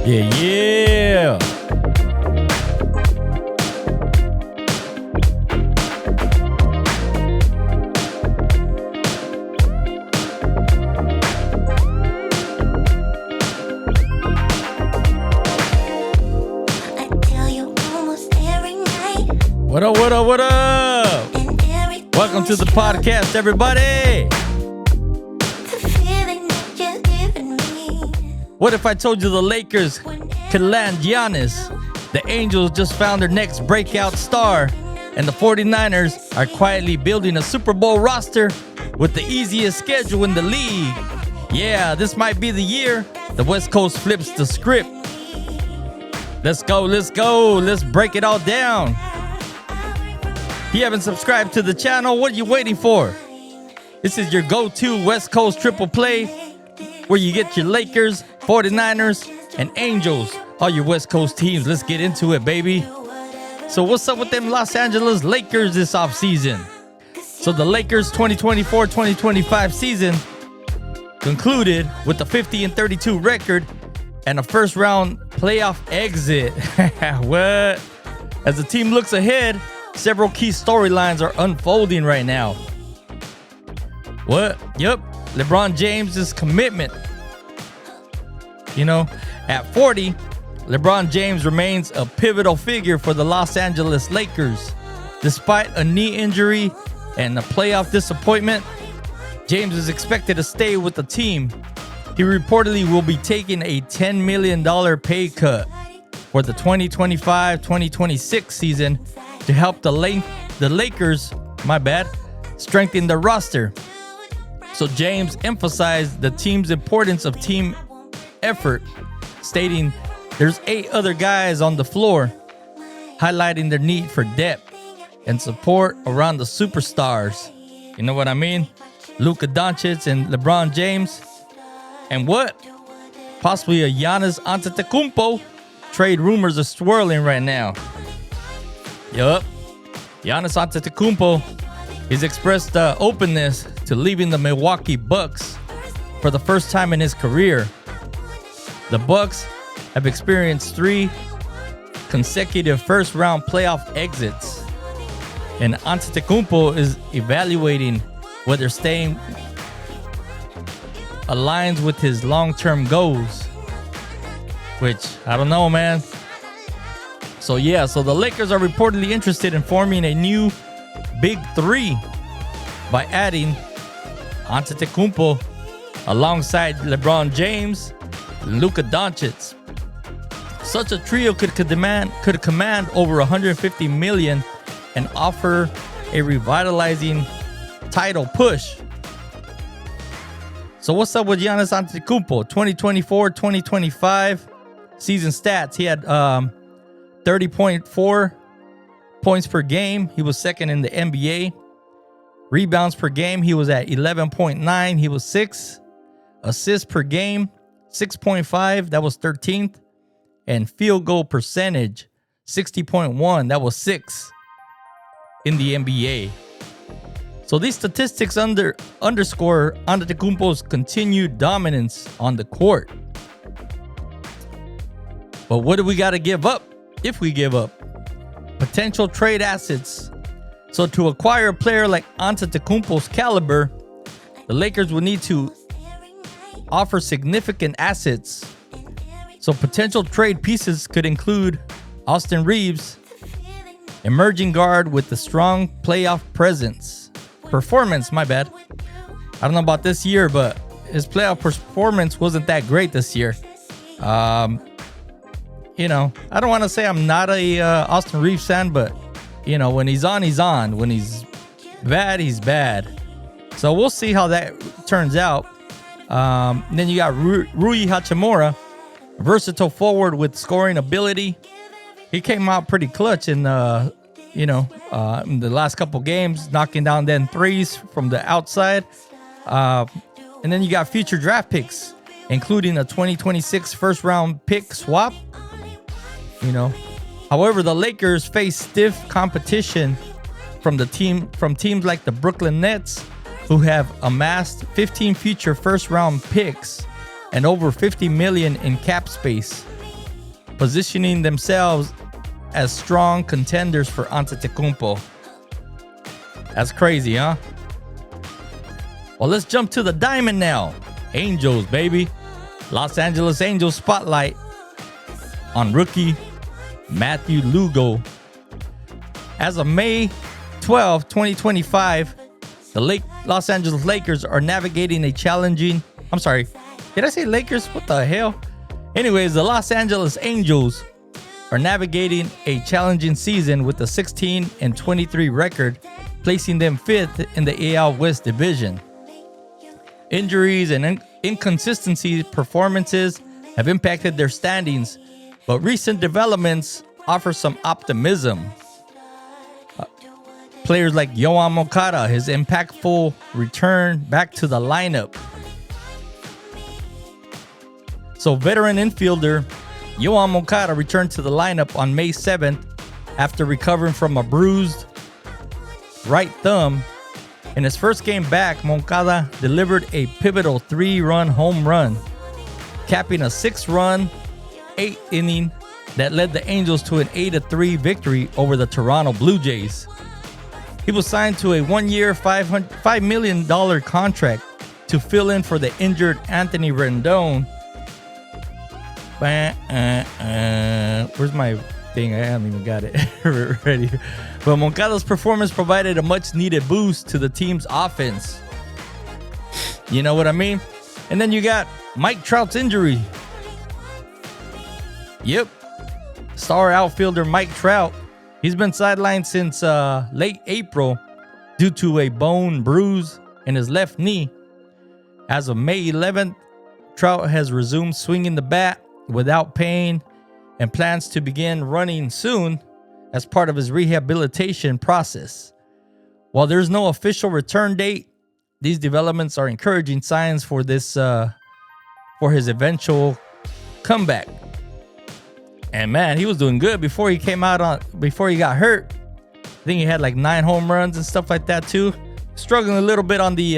Yeah. What up, what up, what up? Welcome to the podcast, everybody. What if I told you the Lakers could land Giannis? The Angels just found their next breakout star, and the 49ers are quietly building a Super Bowl roster with the easiest schedule in the league. Yeah, this might be the year the West Coast flips the script. Let's go, let's break it all down. If you haven't subscribed to the channel, what are you waiting for? This is your go-to West Coast triple play where you get your Lakers, 49ers, and Angels, all your West Coast teams. Let's get into it, baby. So what's up with them Los Angeles Lakers this offseason? So the Lakers 2024-2025 season concluded with a 50-32 record and a first-round playoff exit. What? As the team looks ahead, several key storylines are unfolding right now. What? Yep. LeBron James's commitment. You know, at 40, LeBron James remains a pivotal figure for the Los Angeles Lakers. Despite a knee injury and a playoff disappointment, James is expected to stay with the team. He reportedly will be taking a $10 million pay cut for the 2025-2026 season to help the Lakers, strengthen the roster. So James emphasized the team's importance of team effort, stating there's 8 other guys on the floor, highlighting their need for depth and support around the superstars. You know what I mean? Luka Doncic and LeBron James. And what? Possibly a Giannis Antetokounmpo trade rumors are swirling right now. Yup. Giannis Antetokounmpo has expressed openness to leaving the Milwaukee Bucks for the first time in his career. The Bucks have experienced 3 consecutive first-round playoff exits, and Antetokounmpo is evaluating whether staying aligns with his long-term goals, which I don't know, man. So the Lakers are reportedly interested in forming a new Big Three by adding Antetokounmpo alongside LeBron James, Luka Doncic. Such a trio could command over $150 million and offer a revitalizing title push. So what's up with Giannis Antetokounmpo? 2024-2025 season stats. He had 30.4 points per game. He was second in the NBA. Rebounds per game, he was at 11.9. He was 6th. Assists per game, 6.5. That was 13th. And field goal percentage, 60.1. That was 6th in the NBA. So these statistics underscore Antetokounmpo's continued dominance on the court. But what do we got to give up? If we give up potential trade assets. So to acquire a player like Antetokounmpo's caliber, the Lakers will need to offer significant assets. So potential trade pieces could include Austin Reeves, emerging guard with a strong playoff performance. I don't know about this year, but his playoff performance wasn't that great this year. You know, I don't want to say I'm not a Austin Reeves fan, but you know, when he's on, he's on. When he's bad, he's bad. So we'll see how that turns out. Then you got Rui Hachimura, versatile forward with scoring ability. He came out pretty clutch in the last couple games, knocking down then threes from the outside. And then you got future draft picks, including a 2026 first round pick swap. You know, however, the Lakers face stiff competition from teams like the Brooklyn Nets, who have amassed 15 future first round picks and over $50 million in cap space. positioning themselves as strong contenders for Antetokounmpo. That's crazy, huh? Well, let's jump to the diamond now. Angels, baby. Los Angeles Angels spotlight on rookie Matthew Lugo. As of May 12, 2025, the Los Angeles Lakers are navigating a challenging... I'm sorry. Did I say Lakers? What the hell? Anyways, the Los Angeles Angels are navigating a challenging season with a 16-23 record, placing them 5th in the AL West division. Injuries and inconsistent performances have impacted their standings, but recent developments offer some optimism. Players like Yoán Moncada, his impactful return back to the lineup. So veteran infielder Yoán Moncada returned to the lineup on May 7th after recovering from a bruised right thumb. In his first game back, Moncada delivered a pivotal 3-run home run, capping a 6-run, 8th inning that led the Angels to an 8-3 victory over the Toronto Blue Jays. He was signed to a 1-year, $5 million contract to fill in for the injured Anthony Rendon. Where's my thing? I haven't even got it ready. But Moncada's performance provided a much-needed boost to the team's offense. You know what I mean? And then you got Mike Trout's injury. Yep. Star outfielder Mike Trout. He's been sidelined since late April due to a bone bruise in his left knee. As of May 11th, Trout has resumed swinging the bat without pain and plans to begin running soon as part of his rehabilitation process. While there's no official return date, these developments are encouraging signs for this for his eventual comeback. And man, he was doing good before he got hurt. I think he had like 9 home runs and stuff like that too. Struggling a little bit on the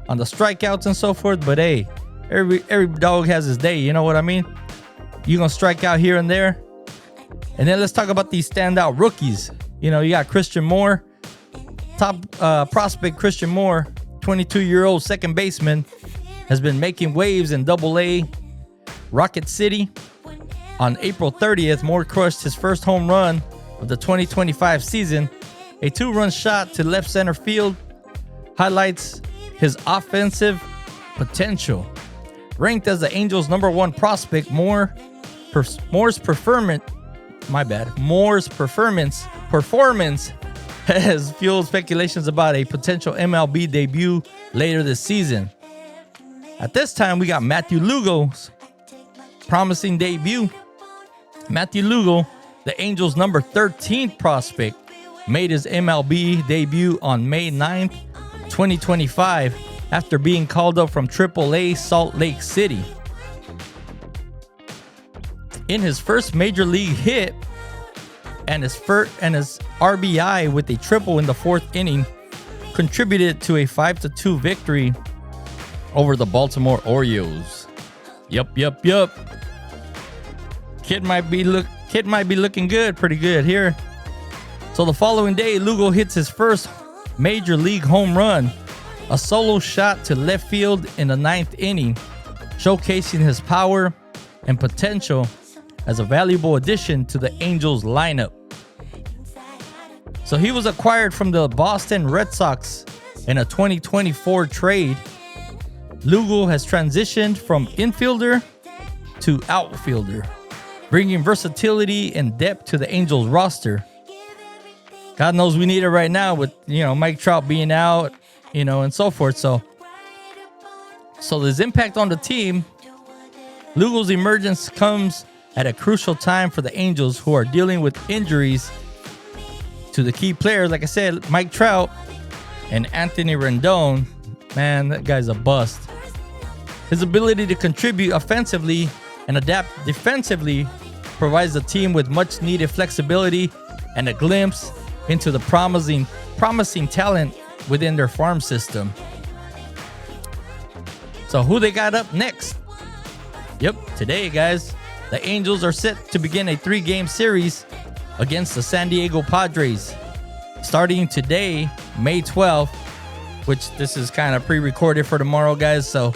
strikeouts and so forth, but hey, every dog has his day, you know what I mean? You're gonna strike out here and there. And then let's talk about these standout rookies. You know, you got Christian Moore, top prospect Christian Moore, 22-year-old second baseman, has been making waves in Double-A Rocket City. On April 30th, Moore crushed his first home run of the 2025 season. A 2-run shot to left center field highlights his offensive potential. Ranked as the Angels' #1 prospect, Moore's performance has fueled speculations about a potential MLB debut later this season. At this time, we got Matthew Lugo's promising debut. Matthew Lugo, the Angels' #13 prospect, made his MLB debut on May 9th, 2025, after being called up from Triple-A Salt Lake City. In his first major league hit and his RBI with a triple in the 4th inning contributed to a 5-2 victory over the Baltimore Orioles. Yup. Kid might be looking good, pretty good here. So the following day, Lugo hits his first major league home run, a solo shot to left field in the 9th inning, showcasing his power and potential as a valuable addition to the Angels lineup. So he was acquired from the Boston Red Sox in a 2024 trade. Lugo has transitioned from infielder to outfielder, bringing versatility and depth to the Angels roster. God knows we need it right now with, Mike Trout being out, and so forth. So his impact on the team, Lugo's emergence comes at a crucial time for the Angels, who are dealing with injuries to the key players. Like I said, Mike Trout and Anthony Rendon. Man, that guy's a bust. His ability to contribute offensively and adapt defensively provides the team with much needed flexibility and a glimpse into the promising talent within their farm system. So who they got up next? Yep, today, guys, the Angels are set to begin a 3-game series against the San Diego Padres. Starting today, May 12th, which this is kind of pre-recorded for tomorrow, guys. So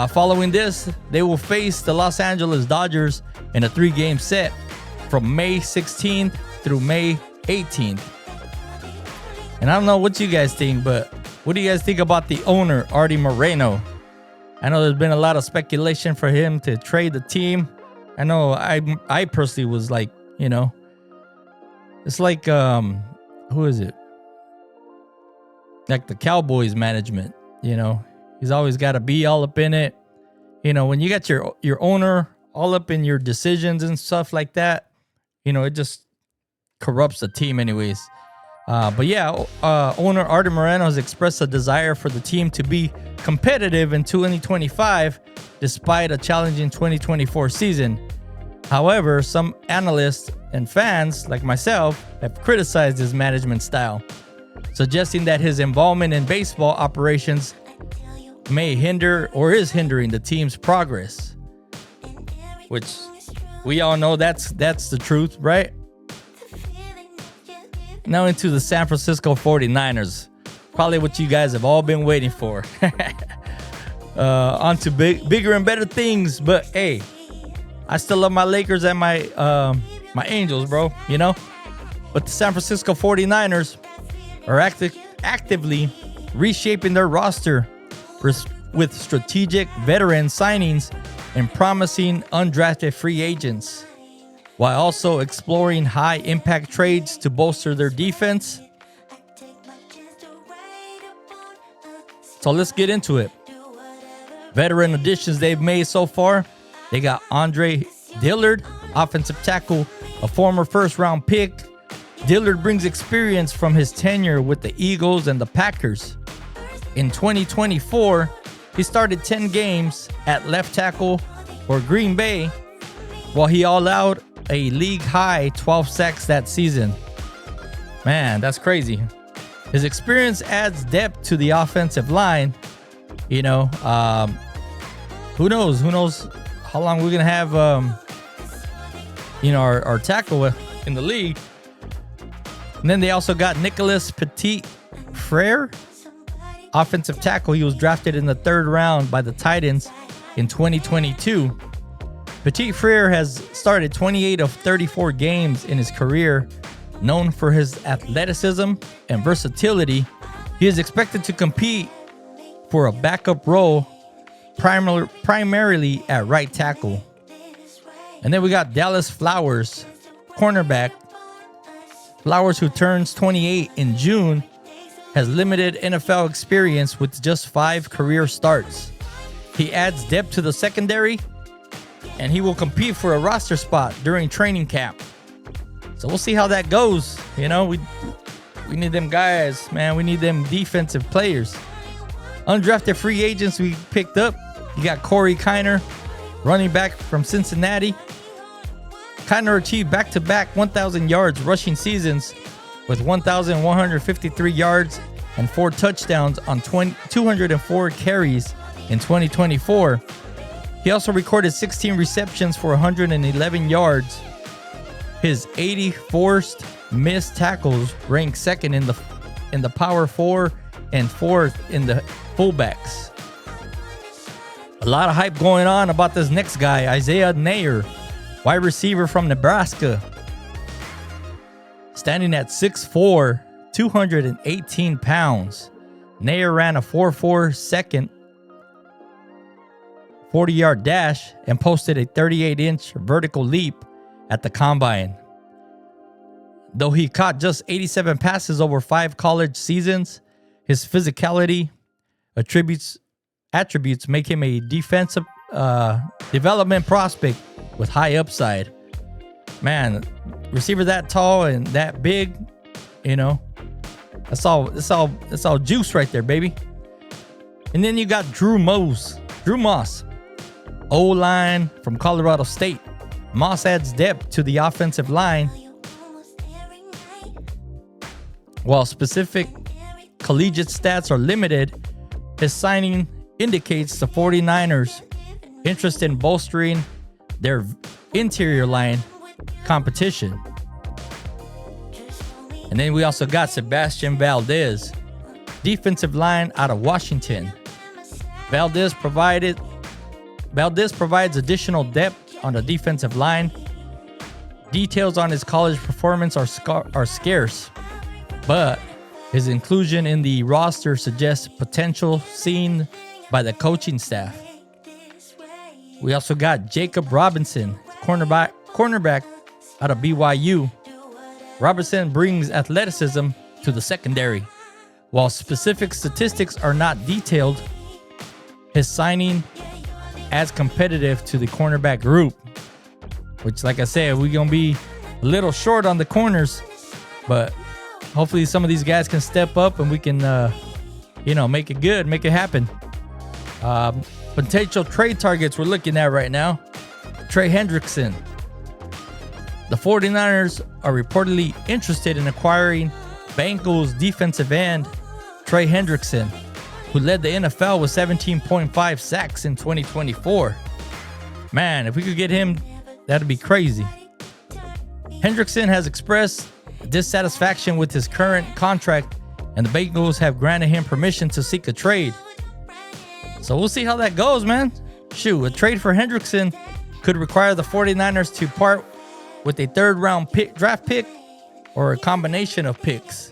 following this, they will face the Los Angeles Dodgers in a 3-game set from May 16th through May 18th. And I don't know what you guys think, but what do you guys think about the owner, Artie Moreno? I know there's been a lot of speculation for him to trade the team. I know I personally was like, you know, it's like, who is it? Like the Cowboys management, you know, he's always got to be all up in it. You know, when you got your owner all up in your decisions and stuff like that, you know, it just corrupts the team anyways. But yeah, owner Artie Moreno has expressed a desire for the team to be competitive in 2025, despite a challenging 2024 season. However, some analysts and fans like myself have criticized his management style, suggesting that his involvement in baseball operations may hinder or is hindering the team's progress. Which we all know that's the truth, right? Now into the San Francisco 49ers. Probably what you guys have all been waiting for. On to bigger and better things. But hey, I still love my Lakers and my Angels, bro. You know? But the San Francisco 49ers are actively reshaping their roster with strategic veteran signings and promising undrafted free agents, while also exploring high-impact trades to bolster their defense. So let's get into it. Veteran additions they've made so far. They got Andre Dillard, offensive tackle, a former first-round pick. Dillard brings experience from his tenure with the Eagles and the Packers. In 2024, he started 10 games at left tackle for Green Bay, while he allowed a league-high 12 sacks that season. Man, that's crazy. His experience adds depth to the offensive line. You know, who knows? Who knows how long we're going to have, you know, our tackle in the league. And then they also got Nicholas Petit-Frere, offensive tackle. He was drafted in the 3rd round by the Titans in 2022. Petit-Frere has started 28 of 34 games in his career. Known for his athleticism and versatility, he is expected to compete for a backup role, primarily at right tackle. And then we got Dallas Flowers, cornerback. Flowers, who turns 28 in June, has limited NFL experience with just 5 career starts. He adds depth to the secondary, and he will compete for a roster spot during training camp. So we'll see how that goes. You know, we need them guys, man. We need them defensive players. Undrafted free agents we picked up. You got Corey Kiner, running back from Cincinnati. Kiner achieved back-to-back 1,000 yards rushing seasons with 1,153 yards and 4 touchdowns on 204 carries in 2024. He also recorded 16 receptions for 111 yards. His 80 forced missed tackles rank 2nd in the Power 4 and 4th in the fullbacks. A lot of hype going on about this next guy, Isaiah Nayer, wide receiver from Nebraska. Standing at 6'4", 218 pounds, Nayer ran a 4.4 second 40-yard dash and posted a 38-inch vertical leap at the combine. Though he caught just 87 passes over 5 college seasons, his physicality attributes make him a defensive development prospect with high upside. Man, receiver that tall and that big, you know, that's all juice right there, baby. And then you got Drew Moss, O-line from Colorado State. Moss adds depth to the offensive line, while specific collegiate stats are limited. His signing indicates the 49ers' interest in bolstering their interior line competition. And then we also got Sebastian Valdez, defensive line out of Washington. Valdez provides additional depth on the defensive line. Details on his college performance are scarce, but his inclusion in the roster suggests potential seen by the coaching staff. We also got Jacob Robinson, cornerback out of BYU. Robinson brings athleticism to the secondary. While specific statistics are not detailed, his signing adds competitive to the cornerback group, which, like I said, we're going to be a little short on the corners, but hopefully some of these guys can step up and we can, make it good, make it happen. Potential trade targets we're looking at right now. Trey Hendrickson. The 49ers are reportedly interested in acquiring Bengals defensive end Trey Hendrickson, who led the NFL with 17.5 sacks in 2024. Man, if we could get him, that'd be crazy. Hendrickson has expressed dissatisfaction with his current contract, and the Bengals have granted him permission to seek a trade. So we'll see how that goes, man. Shoot, a trade for Hendrickson could require the 49ers to part with a third-round draft pick or a combination of picks.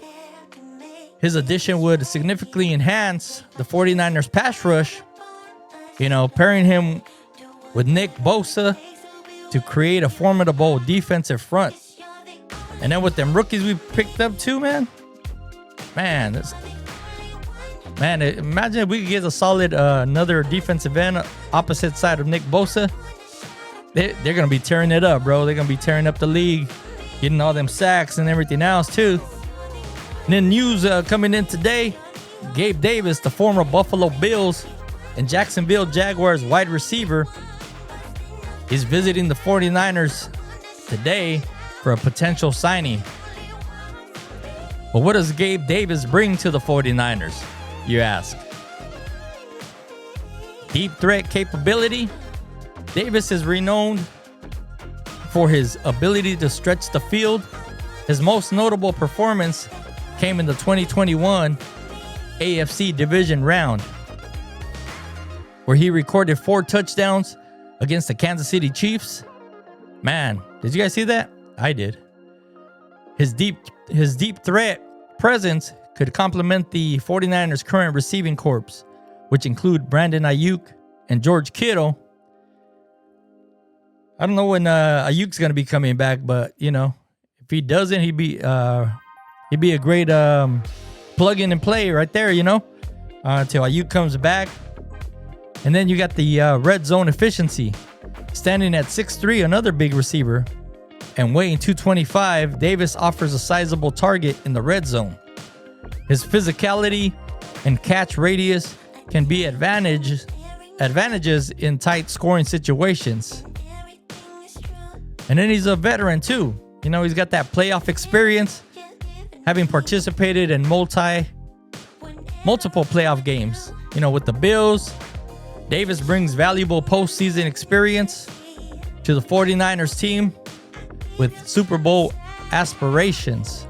His addition would significantly enhance the 49ers pass rush, pairing him with Nick Bosa to create a formidable defensive front. And then with them rookies we picked up too, man, imagine if we could get a solid another defensive end opposite side of Nick Bosa. They're going to be tearing it up, bro. They're going to be tearing up the league, getting all them sacks and everything else, too. And then news coming in today, Gabe Davis, the former Buffalo Bills and Jacksonville Jaguars wide receiver, is visiting the 49ers today for a potential signing. But what does Gabe Davis bring to the 49ers, you ask? Deep threat capability. Davis is renowned for his ability to stretch the field. His most notable performance came in the 2021 AFC Division round, where he recorded 4 touchdowns against the Kansas City Chiefs. Man, did you guys see that? I did. His deep threat presence could complement the 49ers' current receiving corps, which include Brandon Ayuk and George Kittle. I don't know when Ayuk's going to be coming back, but if he doesn't, he'd be a great plug in and play right there, until Ayuk comes back. And then you got the red zone efficiency. Standing at 6'3", another big receiver, and weighing 225, Davis offers a sizable target in the red zone. His physicality and catch radius can be advantages in tight scoring situations. And then he's a veteran too. He's got that playoff experience, having participated in multiple playoff games. With the Bills, Davis brings valuable postseason experience to the 49ers team with Super Bowl aspirations.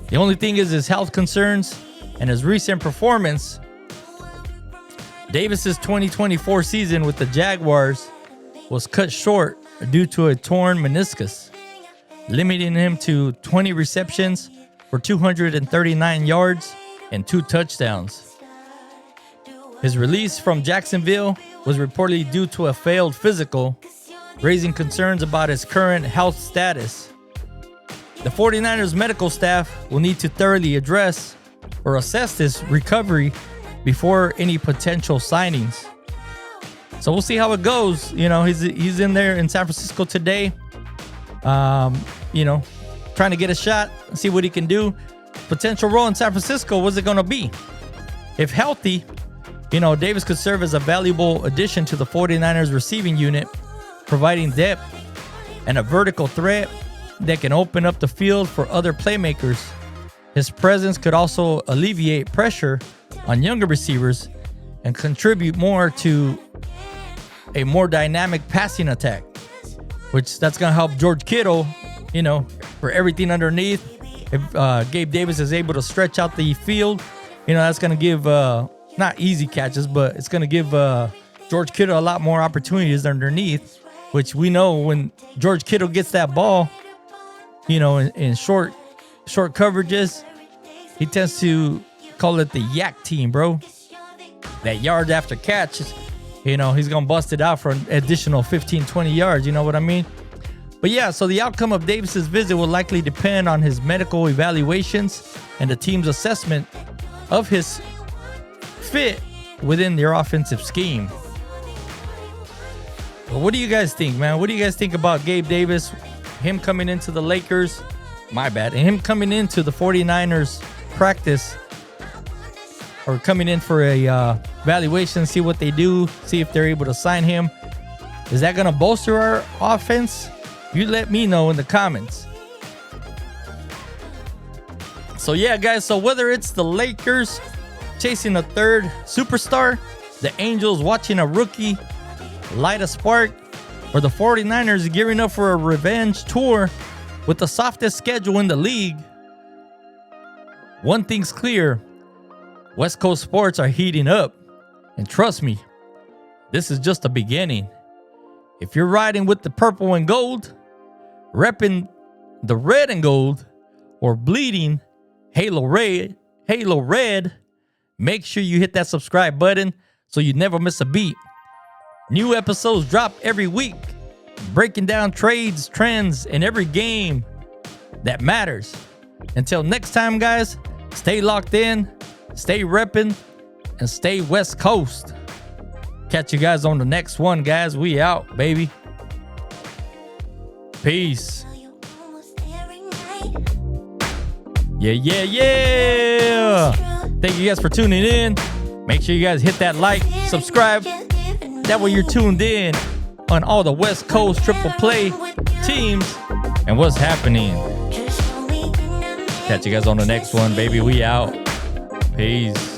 The only thing is his health concerns and his recent performance. Davis's 2024 season with the Jaguars was cut short due to a torn meniscus, limiting him to 20 receptions for 239 yards and 2 touchdowns. His release from Jacksonville was reportedly due to a failed physical, raising concerns about his current health status. The 49ers medical staff will need to thoroughly address or assess this recovery before any potential signings. So we'll see how it goes. He's in there in San Francisco today, trying to get a shot, see what he can do. Potential role in San Francisco, what's it going to be? If healthy, Davis could serve as a valuable addition to the 49ers receiving unit, providing depth and a vertical threat that can open up the field for other playmakers. His presence could also alleviate pressure on younger receivers and contribute more to a more dynamic passing attack. which that's going to help George Kittle, for everything underneath. If Gabe Davis is able to stretch out the field, that's going to give not easy catches, but it's going to give George Kittle a lot more opportunities underneath, which we know when George Kittle gets that ball, in short coverages, he tends to call it the yak team, bro. That yard after catch, he's going to bust it out for an additional 15, 20 yards. You know what I mean? But yeah, so the outcome of Davis's visit will likely depend on his medical evaluations and the team's assessment of his fit within their offensive scheme. But what do you guys think, man? What do you guys think about Gabe Davis, him coming into the Lakers, and him coming into the 49ers practice, or coming in for a evaluation, see what they do, see if they're able to sign him? Is that going to bolster our offense? You let me know in the comments. So yeah, guys, so whether it's the Lakers chasing a third superstar, the Angels watching a rookie light a spark, or the 49ers gearing up for a revenge tour with the softest schedule in the league, one thing's clear: West Coast sports are heating up. And trust me, this is just the beginning. If you're riding with the purple and gold, repping the red and gold, or bleeding Halo Red, make sure you hit that subscribe button so you never miss a beat. New episodes drop every week, breaking down trades, trends, and every game that matters. Until next time, guys, stay locked in, stay repping, and stay West Coast. Catch you guys on the next one, guys. We out, baby. Peace. Yeah. Thank you guys for tuning in. Make sure you guys hit that like, subscribe. That way you're tuned in on all the West Coast triple play teams and what's happening. Catch you guys on the next one, baby. We out. Peace.